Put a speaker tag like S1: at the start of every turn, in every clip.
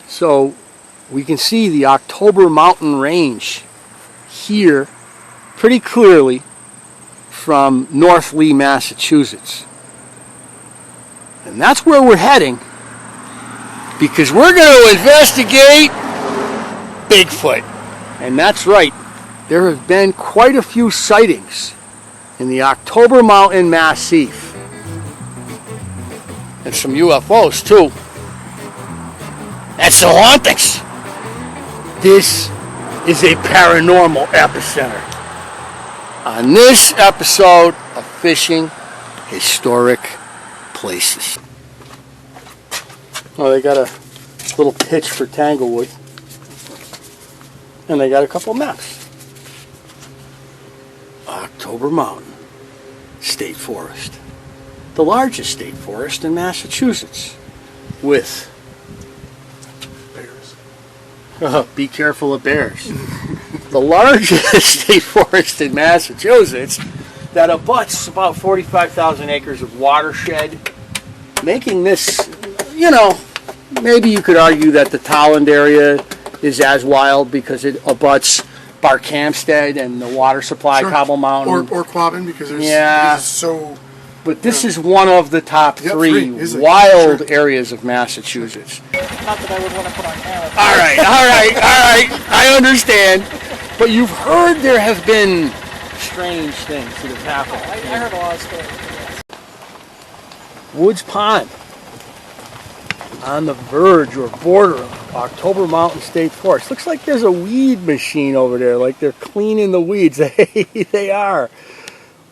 S1: So we can see the October Mountain Range here pretty clearly from North Lee, Massachusetts. And that's where we're heading, because we're going to investigate Bigfoot. And that's right, there have been quite a few sightings in the October Mountain Massif. And some UFOs too. And some hauntings. This is a paranormal epicenter. On this episode of Fishing Historic Places. Oh, they got a little pitch for Tanglewood. And they got a couple maps. October Mountain State Forest. The largest state forest in Massachusetts. With bears. Be careful of bears. The largest state forest in Massachusetts that abuts about 45,000 acres of watershed, making this, you know, maybe you could argue that the Tolland area is as wild because it abuts Barkhamsted and the water supply, sure. Cobble Mountain.
S2: Or Quabbin, because it's so...
S1: But this is one of the top three wild areas of Massachusetts.
S3: Not that I would want to put on camera.
S1: All right. I understand. But you've heard there have been strange things that have happened.
S3: I heard a lot of stories.
S1: Woods Pond, on the verge or border of October Mountain State Forest. Looks like there's a weed machine over there, like they're cleaning the weeds. They are.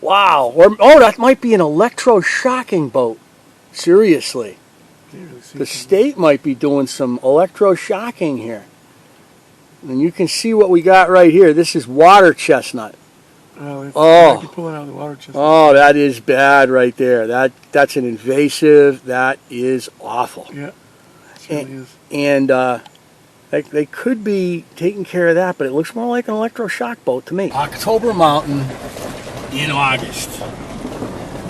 S1: Wow. Oh, that might be an electroshocking boat. Seriously. The state might be doing some electroshocking here. And you can see what we got right here. This is water chestnut.
S2: Might be pulling out the water chestnut.
S1: Oh, that is bad right there. That's an invasive. That is awful.
S2: Yeah, it really is.
S1: And they could be taking care of that, but it looks more like an electroshock boat to me. October Mountain in August.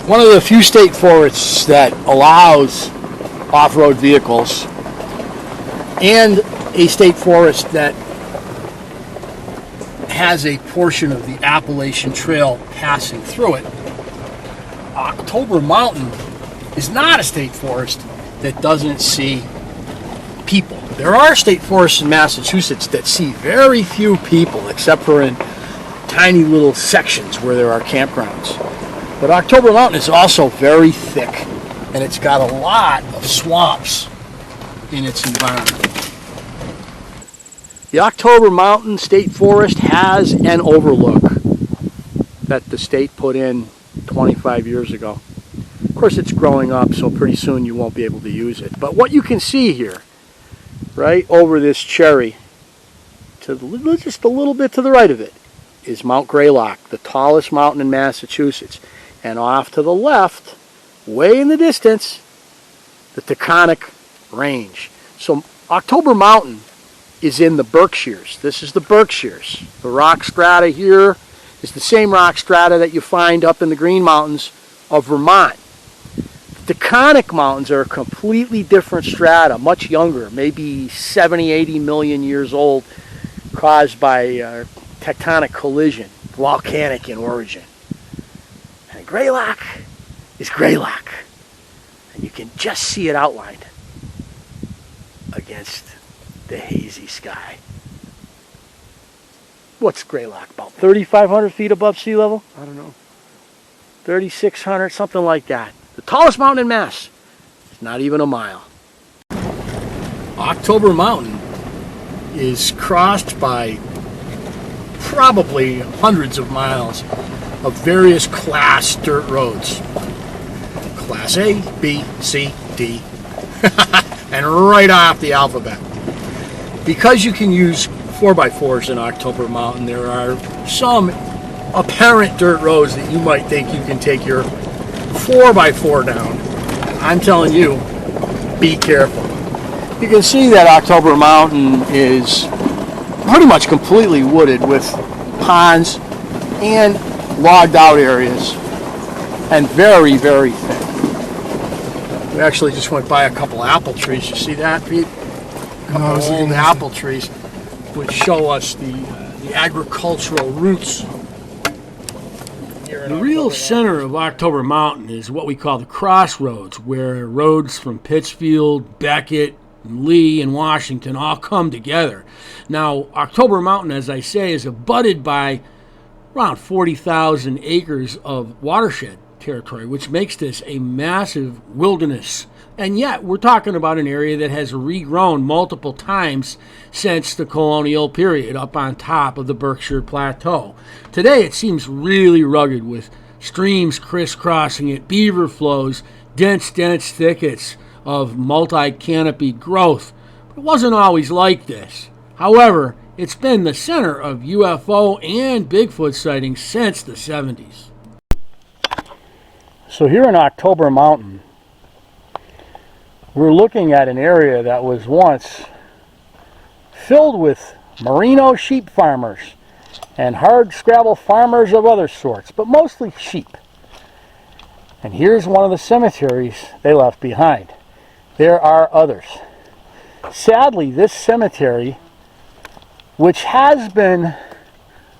S1: One of the few state forests that allows off-road vehicles, and a state forest that has a portion of the Appalachian Trail passing through it. October Mountain is not a state forest that doesn't see people. There are state forests in Massachusetts that see very few people, except for in tiny little sections where there are campgrounds. But October Mountain is also very thick, and it's got a lot of swamps in its environment. The October Mountain State Forest has an overlook that the state put in 25 years ago. Of course, it's growing up, so pretty soon you won't be able to use it. But what you can see here, right over this cherry, just a little bit to the right of it, is Mount Greylock, the tallest mountain in Massachusetts. And off to the left, way in the distance, the Taconic Range. So October Mountain is in the Berkshires. This is the Berkshires. The rock strata here is the same rock strata that you find up in the Green Mountains of Vermont. The Taconic Mountains are a completely different strata, much younger, maybe 70, 80 million years old, caused by tectonic collision, volcanic in origin. And Greylock is Greylock. And you can just see it outlined against the hazy sky. What's Greylock, about 3,500 feet above sea level?
S2: I don't know.
S1: 3,600, something like that. The tallest mountain in Mass. It's not even a mile. October Mountain is crossed by probably hundreds of miles of various class dirt roads. Class A, B, C, D, and right off the alphabet. Because you can use 4x4s in October Mountain, there are some apparent dirt roads that you might think you can take your 4x4 down. I'm telling you, be careful. You can see that October Mountain is pretty much completely wooded with ponds and logged out areas, and very, very thick. We actually just went by a couple apple trees. You see that, Pete? couple of old apple trees, which show us the agricultural roots.
S4: The real center of October Mountain is what we call the crossroads, where roads from Pittsfield, Beckett, Lee, and Washington all come together. Now, October Mountain, as I say, is abutted by around 40,000 acres of watershed territory, which makes this a massive wilderness. And yet, we're talking about an area that has regrown multiple times since the colonial period up on top of the Berkshire Plateau. Today, it seems really rugged with streams crisscrossing it, beaver flows, dense thickets of multi-canopied growth. But it wasn't always like this. However, it's been the center of UFO and Bigfoot sightings since the 70s.
S1: So here in October Mountain, we're looking at an area that was once filled with merino sheep farmers and hard scrabble farmers of other sorts, but mostly sheep. And here's one of the cemeteries they left behind. There are others. Sadly, this cemetery, which has been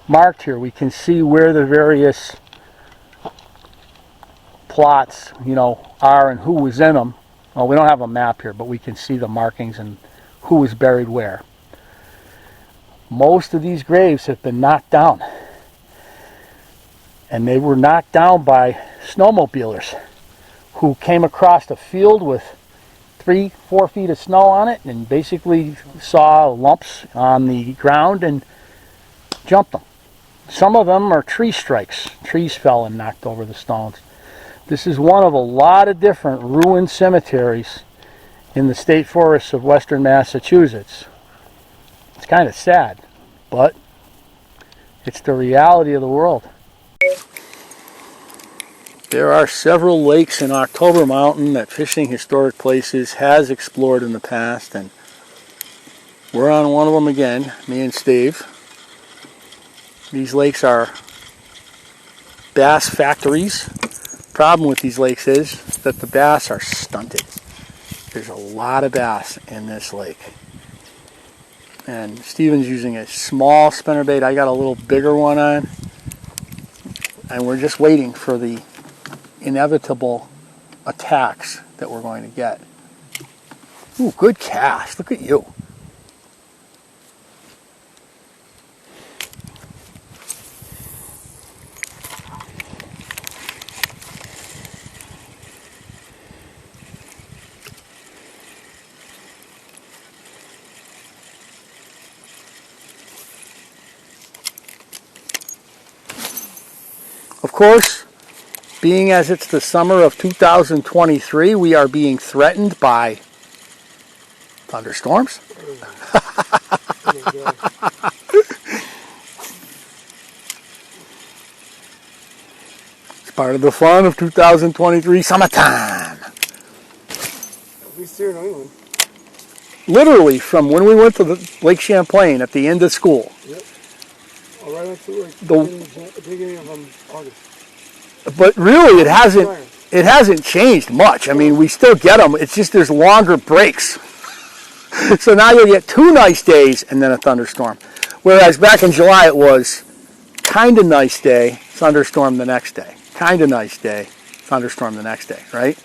S1: marked here, we can see where the various plots, are and who was in them. Well, we don't have a map here, but we can see the markings and who was buried where. Most of these graves have been knocked down. And they were knocked down by snowmobilers who came across a field with 3-4 feet of snow on it and basically saw lumps on the ground and jumped them. Some of them are tree strikes. Trees fell and knocked over the stones. This is one of a lot of different ruined cemeteries in the state forests of western Massachusetts. It's kind of sad, but it's the reality of the world. There are several lakes in October Mountain that Fishing Historic Places has explored in the past, and we're on one of them again, me and Steve. These lakes are bass factories. Problem with these lakes is that the bass are stunted. There's a lot of bass in this lake. And Steven's using a small spinnerbait. I got a little bigger one on. And we're just waiting for the inevitable attacks that we're going to get. Ooh, good cast. Look at you. Of course, being as it's the summer of 2023, we are being threatened by thunderstorms. It's part of the fun of 2023 summertime.
S2: We steer in England.
S1: Literally from when we went to the Lake Champlain at the end of school.
S2: Yep. All right until the beginning of August.
S1: But really, it hasn't changed much. I mean, we still get them. It's just there's longer breaks. So now you'll get 2 nice days and then a thunderstorm. Whereas back in July it was kind of nice day, thunderstorm the next day. Kind of nice day, thunderstorm the next day, right?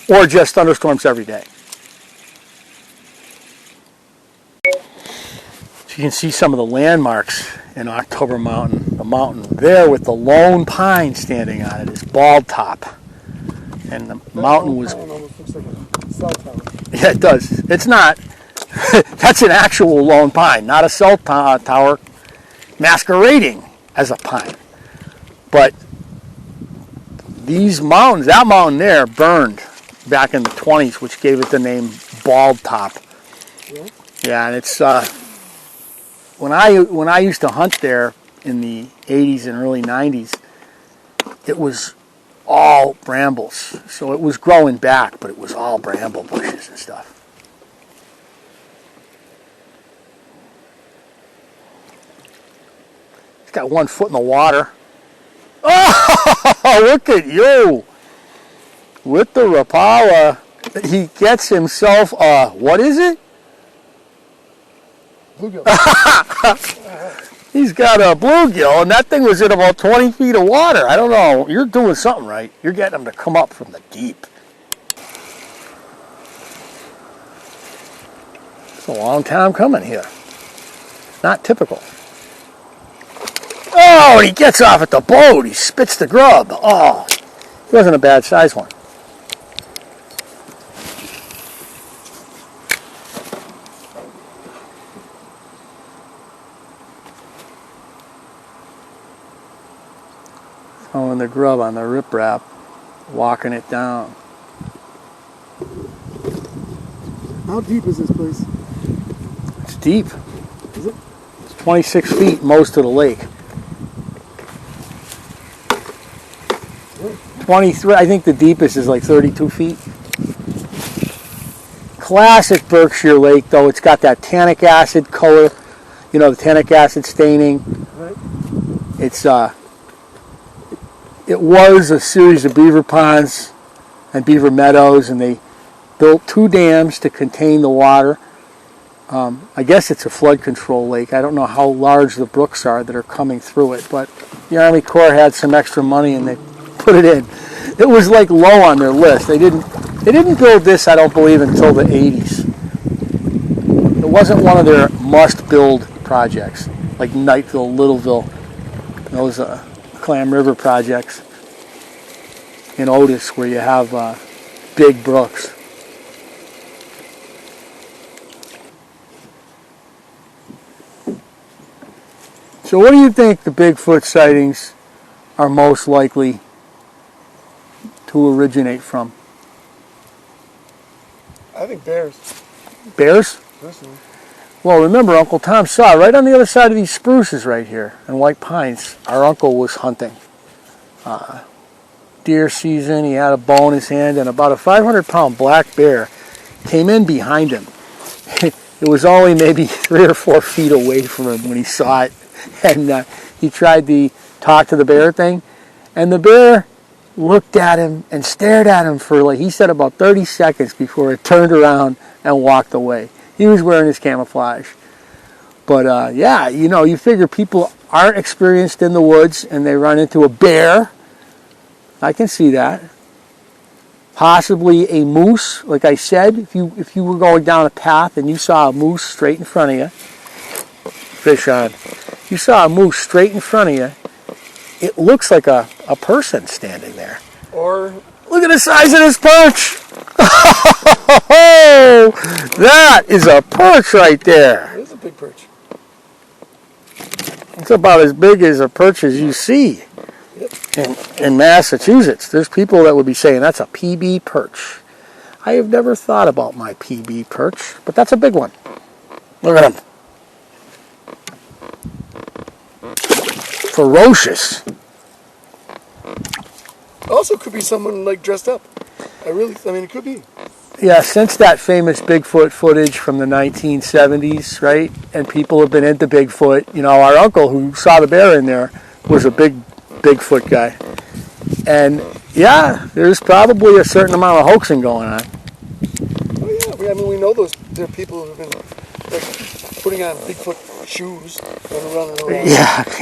S1: Or just thunderstorms every day. So you can see some of the landmarks in October Mountain. The mountain there with the lone pine standing on it is Bald Top. And the mountain was...
S2: Almost looks like a cell tower.
S1: Yeah, it does. It's not. That's an actual lone pine, not a cell tower masquerading as a pine. But these mountains, that mountain there burned back in the 20s, which gave it the name Bald Top.
S2: Yeah?
S1: Yeah, and it's... When I used to hunt there in the 80s and early 90s, it was all brambles. So it was growing back, but it was all bramble bushes and stuff. It's got 1 foot in the water. Oh, look at you! With the Rapala, he gets himself a, what is it?
S2: Bluegill.
S1: He's got a bluegill, and that thing was in about 20 feet of water. I don't know. You're doing something right. You're getting them to come up from the deep. It's a long time coming here. Not typical. Oh, and he gets off at the boat. He spits the grub. Oh, it wasn't a bad size one. Throwing the grub on the riprap, walking it down.
S2: How deep is this place?
S1: It's deep.
S2: Is it?
S1: It's 26 feet most of the lake. 23, I think the deepest is like 32 feet. Classic Berkshire Lake, though. It's got that tannic acid color, the tannic acid staining.
S2: Right.
S1: It was a series of beaver ponds and beaver meadows, and they built 2 dams to contain the water. I guess it's a flood control lake. I don't know how large the brooks are that are coming through it, but the Army Corps had some extra money and they put it in. It was like low on their list. They didn't build this, I don't believe, until the 80s. It wasn't one of their must-build projects, like Knightville, Littleville, those Clam River projects in Otis where you have big brooks. So what do you think the Bigfoot sightings are most likely to originate from?
S2: I think bears.
S1: Bears?
S2: Personally.
S1: Well, remember, Uncle Tom saw right on the other side of these spruces right here and white pines. Our uncle was hunting. Deer season, he had a bow in his hand, and about a 500-pound black bear came in behind him. It was only maybe 3 or 4 feet away from him when he saw it, and he tried to talk to the bear thing, and the bear looked at him and stared at him for, like he said, about 30 seconds before it turned around and walked away. He was wearing his camouflage. But yeah, you figure people aren't experienced in the woods and they run into a bear. I can see that. Possibly a moose, like I said, if you were going down a path and you saw a moose straight in front of you, fish on, you saw a moose straight in front of you, it looks like a person standing there.
S2: Or
S1: look at the size of this perch. Oh, that is a perch right there.
S2: it is a big perch.
S1: It's about as big as a perch as you see in Massachusetts. There's people that would be saying that's a PB perch. I have never thought about my PB perch, but that's a big one. Look at him. Ferocious.
S2: Also could be someone like dressed up. It could be.
S1: Yeah, since that famous Bigfoot footage from the 1970s, right? And people have been into Bigfoot. Our uncle who saw the bear in there was a big Bigfoot guy. And yeah, there's probably a certain amount of hoaxing going on.
S2: Oh yeah, we know there are people who've been like putting on Bigfoot shoes and running around.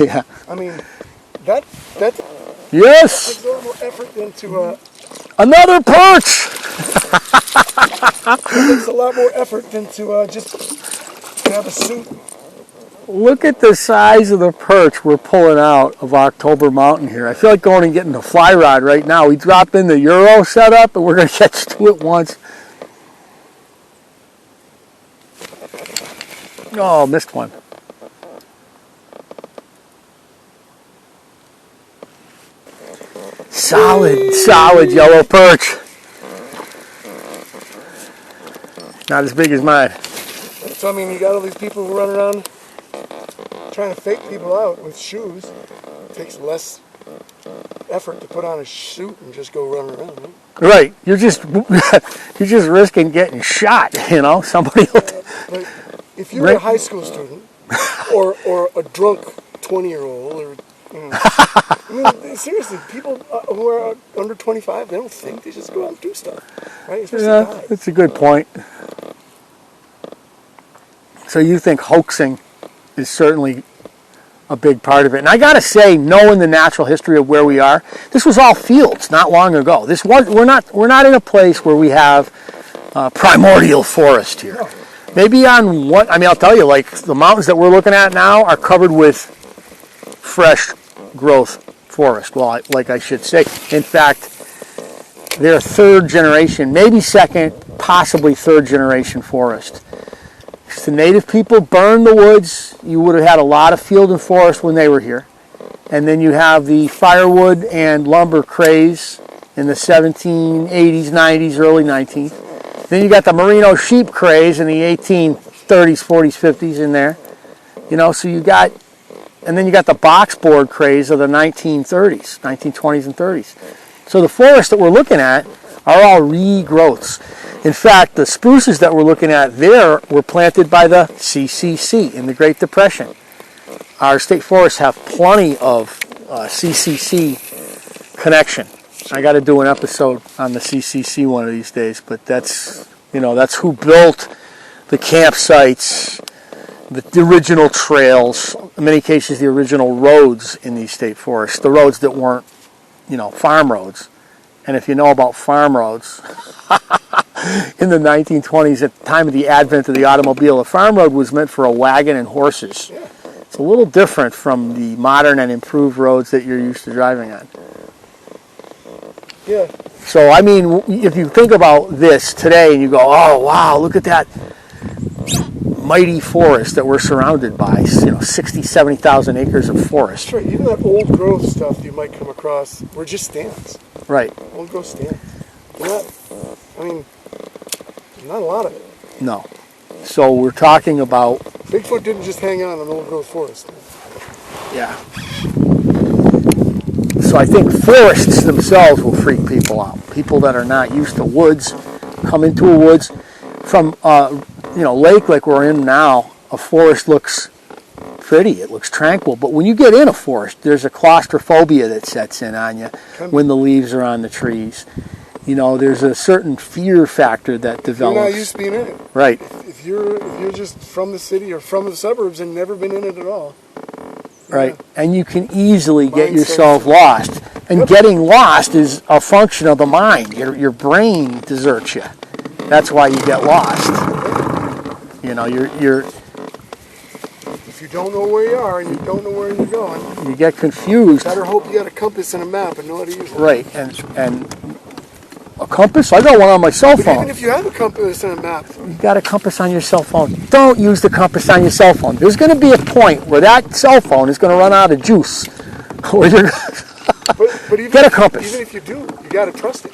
S1: Yeah.
S2: I mean, that
S1: Yes.
S2: takes a lot more effort than to
S1: Another perch.
S2: it takes a lot more effort than to just have a suit.
S1: Look at the size of the perch we're pulling out of October Mountain here. I feel like going and getting the fly rod right now. We drop in the Euro setup and we're going to catch 2 at once. Oh, missed one. Solid yellow perch. Not as big as mine.
S2: So you got all these people who run around trying to fake people out with shoes. It takes less effort to put on a suit and just go run around.
S1: Right.
S2: Right?
S1: You're just risking getting shot. Somebody will.
S2: But if you're a high school student or a drunk 20-year-old or seriously, people who are under 25, they don't think, they just go out and do stuff, right? Especially
S1: Yeah,
S2: guys.
S1: that's a good point. So you think hoaxing is certainly a big part of it. And I got to say, knowing the natural history of where we are, this was all fields not long ago. We're not in a place where we have primordial forest here. Maybe on what, I mean, I'll tell you, like the mountains that we're looking at now are covered with fresh growth forest. Well, like I should say. In fact, they're third generation, maybe second, possibly third generation forest. If the native people burned the woods, you would have had a lot of field and forest when they were here. And then you have the firewood and lumber craze in the 1780s, 90s, early 19th. Then you got the merino sheep craze in the 1830s, 40s, 50s in there. You know, so you got, and then you got the boxboard craze of the 1930s, 1920s and 30s. So the forests that we're looking at are all regrowths. In fact, the spruces that we're looking at there were planted by the CCC in the Great Depression. Our state forests have plenty of CCC connection. I got to do an episode on the CCC one of these days, but that's who built the campsites, the original trails, in many cases the original roads in these state forests, the roads that weren't, farm roads. And if you know about farm roads, in the 1920s, at the time of the advent of the automobile, a farm road was meant for a wagon and horses. It's a little different from the modern and improved roads that you're used to driving on.
S2: Yeah.
S1: So, I mean, if you think about this today and you go, oh, wow, look at that mighty forest that we're surrounded by, 60, 70,000 acres of forest.
S2: That's right. Even that old growth stuff you might come across were just stands.
S1: Right.
S2: Old growth stands. Not a lot of it.
S1: No. So we're talking about...
S2: Bigfoot didn't just hang out in an old growth forest.
S1: Yeah. So I think forests themselves will freak people out. People that are not used to woods come into a woods. From lake like we're in now, a forest looks pretty. It looks tranquil. But when you get in a forest, there's a claustrophobia that sets in on you when the leaves are on the trees. There's a certain fear factor that develops.
S2: You're not used to being in it.
S1: Right.
S2: If you're just from the city or from the suburbs and never been in it at all.
S1: Right. Yeah. And you can easily get yourself lost. And getting lost is a function of the mind. Your brain deserts you. That's why you get lost. You're
S2: if you don't know where you are and you don't know where you're going,
S1: you get confused.
S2: Better hope you got a compass and a map and know how to use it.
S1: Right. And a compass? I got one on my cell phone.
S2: Even if you have a compass and a map,
S1: you got a compass on your cell phone. Don't use the compass on your cell phone. There's going to be a point where that cell phone is going to run out of juice. Where you're
S2: but even
S1: get a compass.
S2: Even if you do, you got to trust it.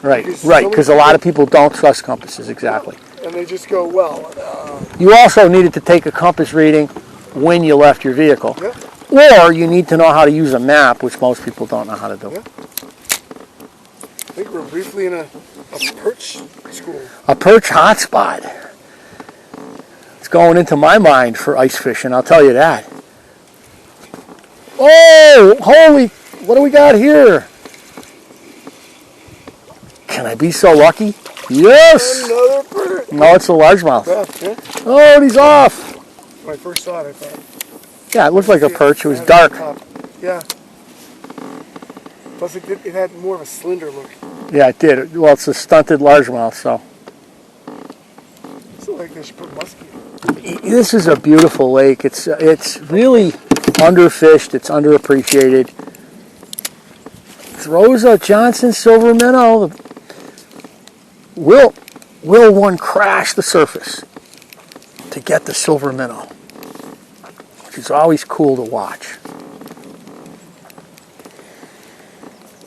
S1: Right, because a lot of people don't trust compasses, exactly.
S2: And they just go, well...
S1: You also needed to take a compass reading when you left your vehicle.
S2: Yeah.
S1: Or you need to know how to use a map, which most people don't know how to do.
S2: Yeah. I think we're briefly in a perch school.
S1: A perch hotspot. It's going into my mind for ice fishing, I'll tell you that. Oh, holy, what do we got here? Can I be so lucky? Yes!
S2: Another perch.
S1: No, it's a largemouth.
S2: Yeah.
S1: Oh, and he's off.
S2: When I first saw it, I thought...
S1: Yeah, it looked like a perch. It was dark.
S2: Yeah. Plus, it had more of a slender look.
S1: Yeah, it did. Well, it's a stunted largemouth, so.
S2: It's like they should put muskie.
S1: This is a beautiful lake. It's really underfished. It's underappreciated. Throws a Johnson silver minnow. Will one crash the surface to get the silver minnow, which is always cool to watch.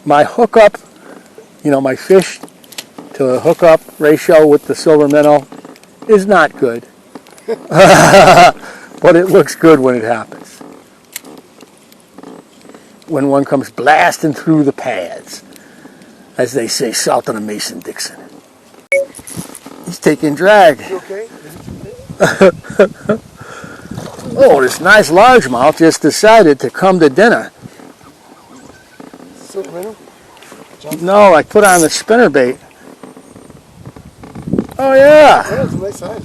S1: My hookup, my fish to hookup ratio with the silver minnow is not good. But it looks good when it happens. When one comes blasting through the pads, as they say south of the Mason-Dixon. He's taking drag.
S2: You okay?
S1: Oh, this nice largemouth just decided to come to dinner.
S2: Silver minnow?
S1: No, I put on the spinnerbait. Oh, yeah.
S2: Yeah, it's a nice size.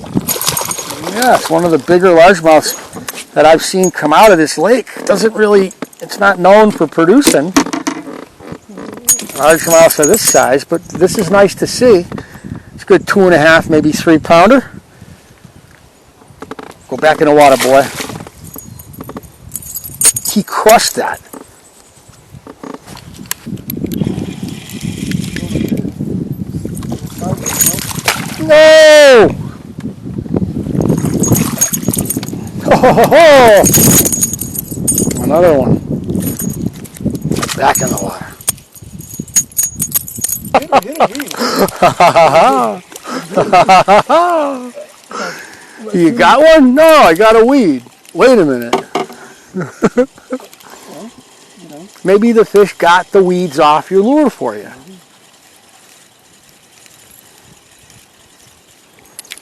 S1: Yeah, it's one of the bigger largemouths that I've seen come out of this lake. It's not known for producing largemouths of this size, but this is nice to see. It's a good 2.5, maybe 3 pounder. Go back in the water, boy. He crushed that. No! Oh, another one. Back in the water. You got one? No, I got a weed. Wait a minute. Maybe the fish got the weeds off your lure for you.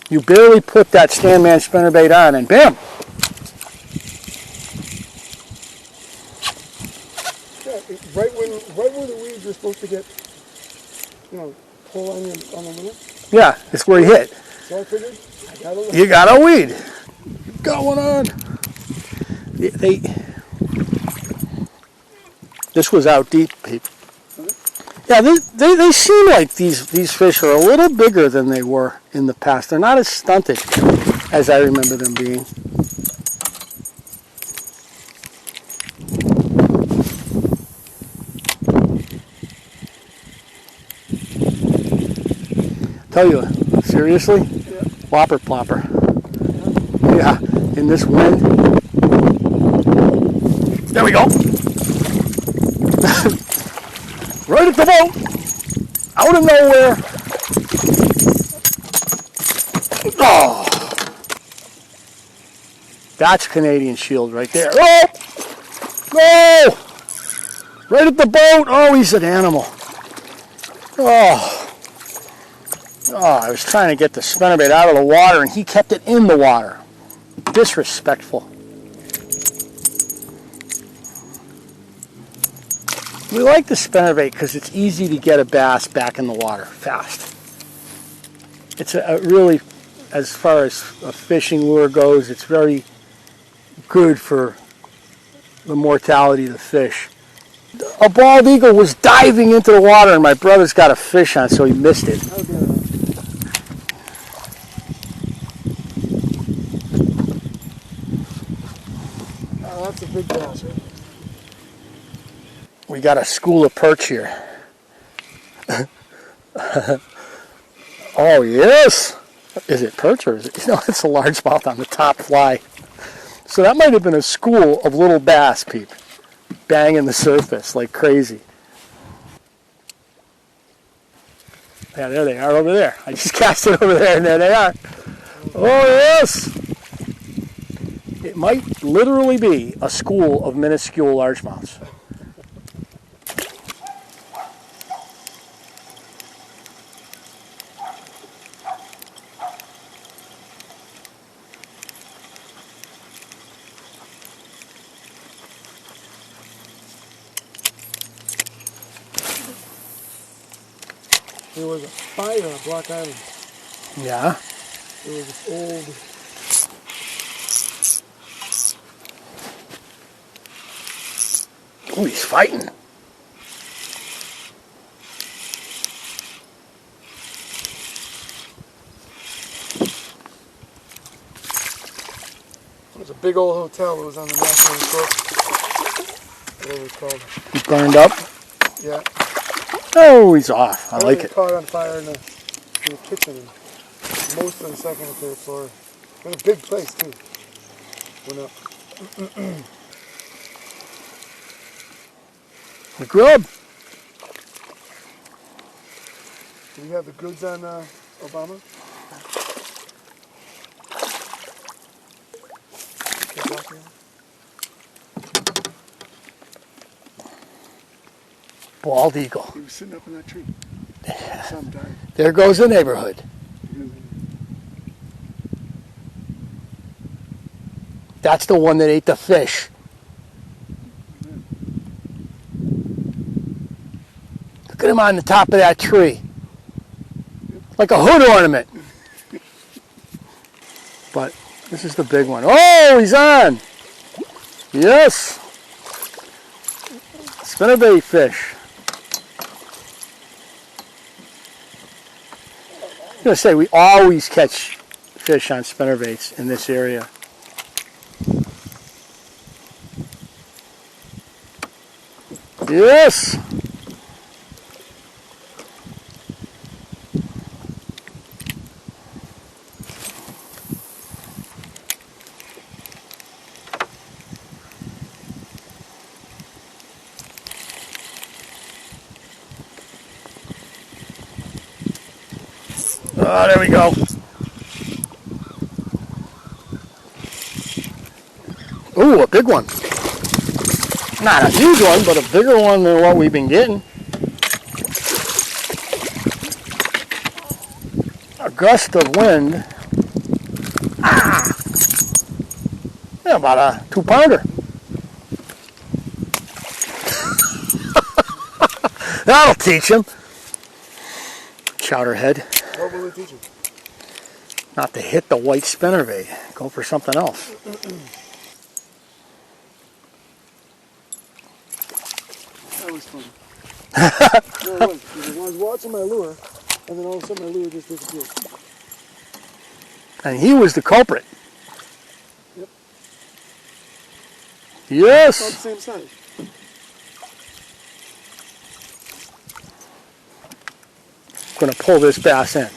S1: You barely put that Standman spinnerbait on and bam!
S2: Yeah, right where the weeds are supposed to get, pull on the lure.
S1: Yeah, it's where you hit.
S2: So I figured,
S1: You got a weed. Got one on. This was out deep, people. Yeah, they seem like these fish are a little bigger than they were in the past. They're not as stunted as I remember them being. Tell you, seriously?
S2: Yeah.
S1: Whopper plopper. Yeah, in this wind. There we go. Right at the boat. Out of nowhere. Oh. That's Canadian shield right there. Oh! No! Right at the boat. Oh, he's an animal. Oh. Oh, I was trying to get the spinnerbait out of the water and he kept it in the water. Disrespectful. We like the spinnerbait because it's easy to get a bass back in the water fast. It's a really, as far as a fishing lure goes, it's very good for the mortality of the fish. A bald eagle was diving into the water and my brother's got a fish on, so he missed it.
S2: Oh, that's a big bass, right?
S1: We got a school of perch here. Oh, yes. Is it perch or is it? No, it's a largemouth on the top fly. So that might have been a school of little bass, peep, banging the surface like crazy. Yeah, there they are over there. I just cast it over there and there they are. Oh, yes. It might literally be a school of minuscule largemouths.
S2: There was a fire on Block Island.
S1: Yeah.
S2: There was this old...
S1: Oh, he's fighting.
S2: It was a big old hotel that was on the National Historic. Whatever it's called.
S1: He burned up.
S2: Yeah.
S1: Oh, he's off. I like it.
S2: Caught on fire in the kitchen and most of the second and third floor. In a big place too. Went up.
S1: The grub.
S2: Do we have the goods on Obama?
S1: Bald eagle.
S2: He was sitting up in that tree. Sometime.
S1: There goes the neighborhood. That's the one that ate the fish. Look at him on the top of that tree. Like a hood ornament. But This is the big one. Oh, he's on. Yes. Spinnerbait fish. I'm going to say we always catch fish on spinnerbaits in this area. Yes. Oh, there we go. Ooh, a big one. Not a huge one, but a bigger one than what we've been getting. A gust of wind. Ah! Yeah, about a 2-pounder. That'll teach him. Chowderhead.
S2: What will it teach you?
S1: Not to hit the white spinnerbait. Go for something else.
S2: That was fun. No, it was. Because I was watching my lure, and then all of a sudden my lure just disappeared.
S1: And he was the culprit.
S2: Yep.
S1: Yes.
S2: About the same size.
S1: I'm going to pull this bass in.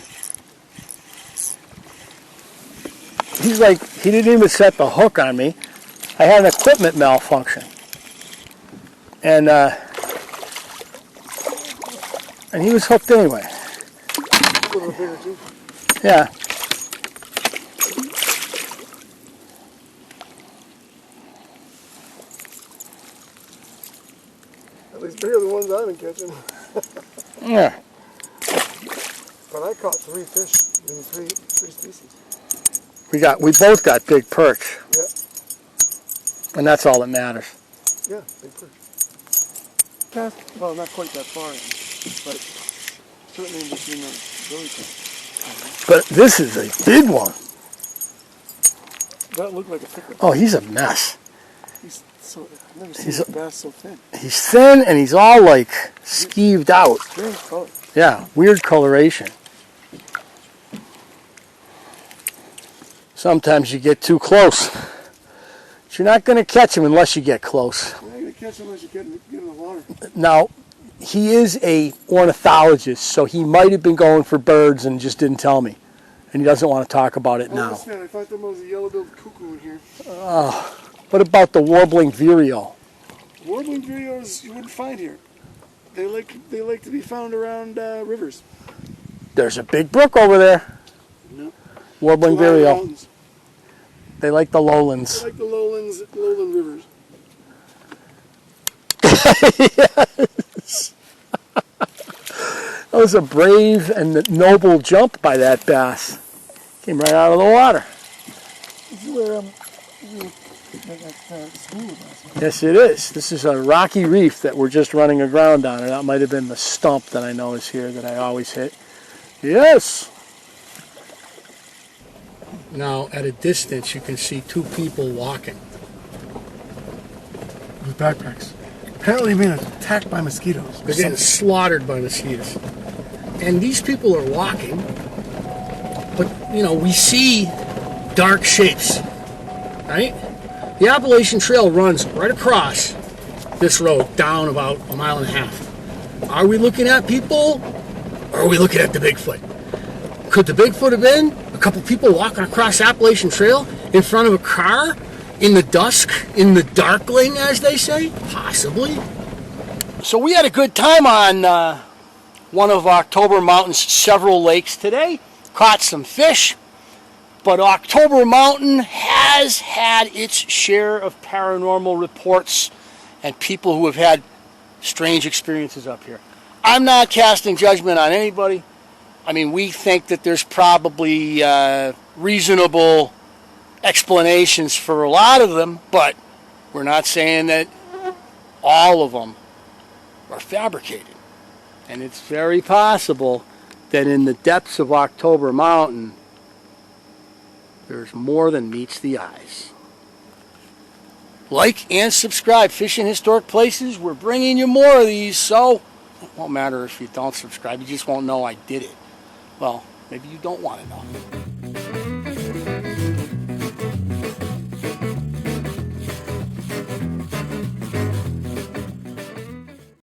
S1: He's like, he didn't even set the hook on me. I had an equipment malfunction. And he was hooked anyway.
S2: A little bigger too.
S1: Yeah.
S2: At least bigger than the ones I've been catching.
S1: Yeah.
S2: But I caught 3 fish in three species.
S1: We both got big perch.
S2: Yeah.
S1: And that's all that matters.
S2: Yeah, big perch. Cast, well, not quite that far in, but certainly in between the really tight.
S1: But this is a big one.
S2: That looked like a pickerel.
S1: Oh, he's a mess.
S2: He's so, I've never seen a bass so thin.
S1: He's thin and he's all like skeeved out.
S2: Strange color.
S1: Yeah, weird coloration. Sometimes you get too close. But you're not going to catch him unless you get close.
S2: You're not going to catch him unless you get in the water.
S1: Now, he is a ornithologist, so he might have been going for birds and just didn't tell me. And he doesn't want to talk about it
S2: I
S1: now.
S2: understand. I thought there was a yellow-billed cuckoo in here.
S1: What about the warbling vireo?
S2: Warbling vireos you wouldn't find here. They like to be found around rivers.
S1: There's a big brook over there.
S2: No.
S1: Warbling
S2: Lowland
S1: vireo.
S2: mountains.
S1: They like the lowlands.
S2: They like the lowland rivers.
S1: Yes. That was a brave and noble jump by that bass. Came right out of the water.
S2: This is where we were at school last night.
S1: Yes, it is. This is a rocky reef that we're just running aground on, and that might have been the stump that I know is here that I always hit. Yes. Now, at a distance, you can see 2 people walking.
S2: With backpacks. Apparently being attacked by mosquitoes.
S1: They're getting slaughtered by mosquitoes. And these people are walking, but, you know, we see dark shapes, right? The Appalachian Trail runs right across this road, down about 1.5 miles. Are we looking at people, or are we looking at the Bigfoot? Could the Bigfoot have been a couple people walking across Appalachian Trail in front of a car in the dusk, in the darkling, as they say? Possibly. So we had a good time on one of October Mountain's several lakes today. Caught some fish. But October Mountain has had its share of paranormal reports and people who have had strange experiences up here. I'm not casting judgment on anybody. I mean, we think that there's probably reasonable explanations for a lot of them, but we're not saying that all of them are fabricated. And it's very possible that in the depths of October Mountain, There's more than meets the eyes. Like and subscribe. Fishing Historic Places. We're bringing you more of these, so it won't matter if you don't subscribe. You just won't know I did it. Well, maybe you don't want to know.